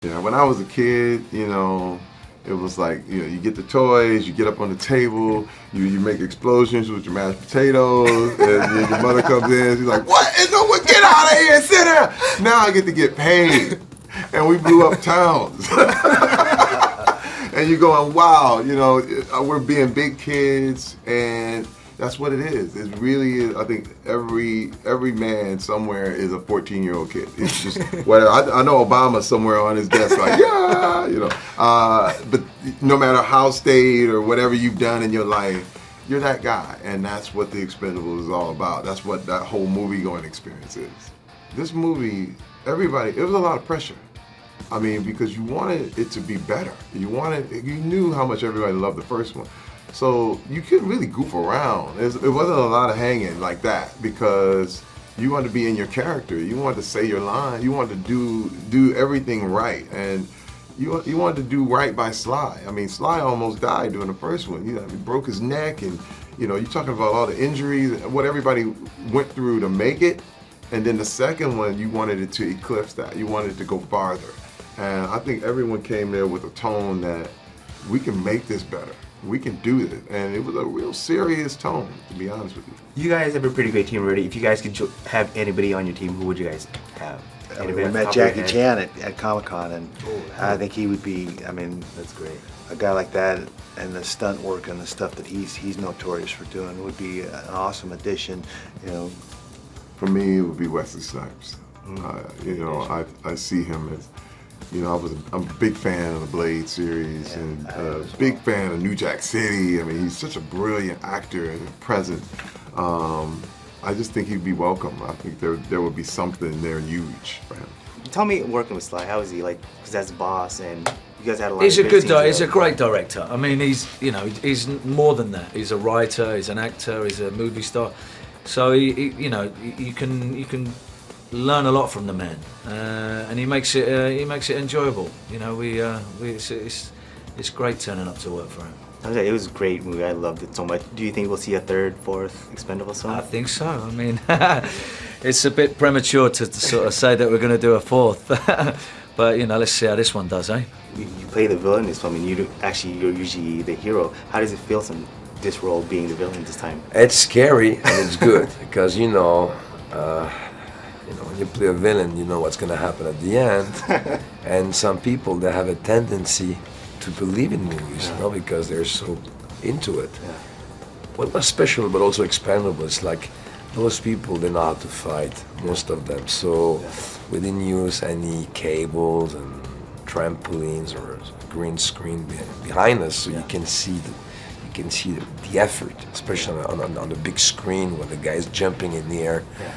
Yeah, when I was a kid, it was like, you get the toys, you get up on the table, you make explosions with your mashed potatoes, and your mother comes in, she's like, what? And no one, get out of here and sit there. Now I get to get paid. And we blew up towns. And you're going, wow, we're being big kids, and that's what it is. It really is. I think every man somewhere is a 14-year-old kid. It's just whatever. I know Obama somewhere on his desk, like, yeah, but no matter how staid or whatever you've done in your life, you're that guy, and that's what The Expendables is all about. That's what that whole movie-going experience is. This movie, it was a lot of pressure. I mean, because you wanted it to be better. You knew how much everybody loved the first one. So you couldn't really goof around. It wasn't a lot of hanging like that because you wanted to be in your character. You wanted to say your line. You wanted to do everything right. And you wanted to do right by Sly. I mean, Sly almost died during the first one. He broke his neck, and you're talking about all the injuries, what everybody went through to make it. And then the second one, you wanted it to eclipse that. You wanted it to go farther. And I think everyone came there with a tone that we can make this better. We can do it. And it was a real serious tone, to be honest with you. You guys have a pretty great team already. If you guys could have anybody on your team, who would you guys have? We met Jackie Chan at Comic-Con, and I think he would be, that's great. A guy like that and the stunt work and the stuff that he's notorious for doing would be an awesome addition, For me, it would be Wesley Snipes. I see him as, I'm a big fan of the Blade series, and a big fan of New Jack City. I mean, he's such a brilliant actor and present. I just think he'd be welcome. I think there would be something there huge for him. Tell me, working with Sly, how is he? Because as a boss, and you guys had a lot. He's of a good guy. scenes He's a great director. I mean, he's more than that. He's a writer. He's an actor. He's a movie star. So you can learn a lot from the man, and he makes it enjoyable. It's great turning up to work for him. It was a great movie. I loved it so much. Do you think we'll see a third, fourth Expendables film? I think so. I mean, it's a bit premature to sort of say that we're going to do a fourth, but let's see how this one does, eh? You play the villain in this film, and you're usually the hero. How does it feel this role being the villain this time? It's scary and it's good because when you play a villain, you know what's going to happen at the end. And some people, they have a tendency to believe in movies, because they're so into it. Yeah. What was special, but also Expendables, like those people, they know how to fight, most of them. So we didn't use any cables and trampolines or green screen behind us, so you can see the effort, especially on the big screen when the guy's jumping in the air. Yeah.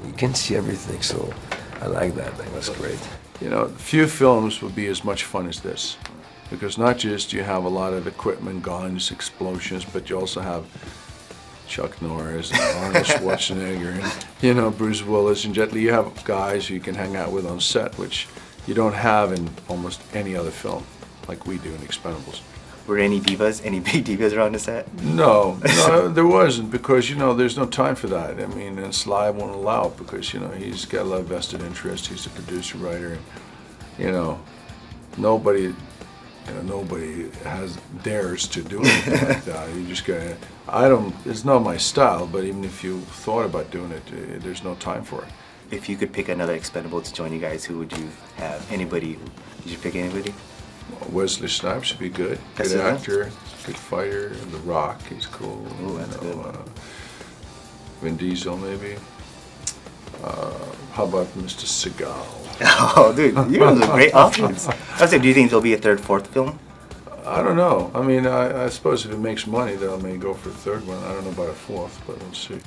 You can see everything. So I like that. That was great. Few films would be as much fun as this, because not just you have a lot of equipment, guns, explosions, but you also have Chuck Norris and Arnold Schwarzenegger and Bruce Willis and Jet Li. You have guys who you can hang out with on set, which you don't have in almost any other film like we do in Expendables. Were there any divas, any big divas around the set? No, there wasn't, because there's no time for that. I mean, and Sly won't allow it because he's got a lot of vested interest. He's the producer, writer, and nobody dares to do anything like that. You just gotta. It's not my style, but even if you thought about doing it, there's no time for it. If you could pick another Expendable to join you guys, who would you have? Anybody? Did you pick anybody? Wesley Snipes would be good. Good actor, good fighter. The Rock, he's cool. Ooh, that's good. Vin Diesel, maybe. How about Mr. Seagal? Oh, dude, you have some great options. Do you think there'll be a third, fourth film? I don't know. I mean, I suppose if it makes money, then I may go for a third one. I don't know about a fourth, but we'll see.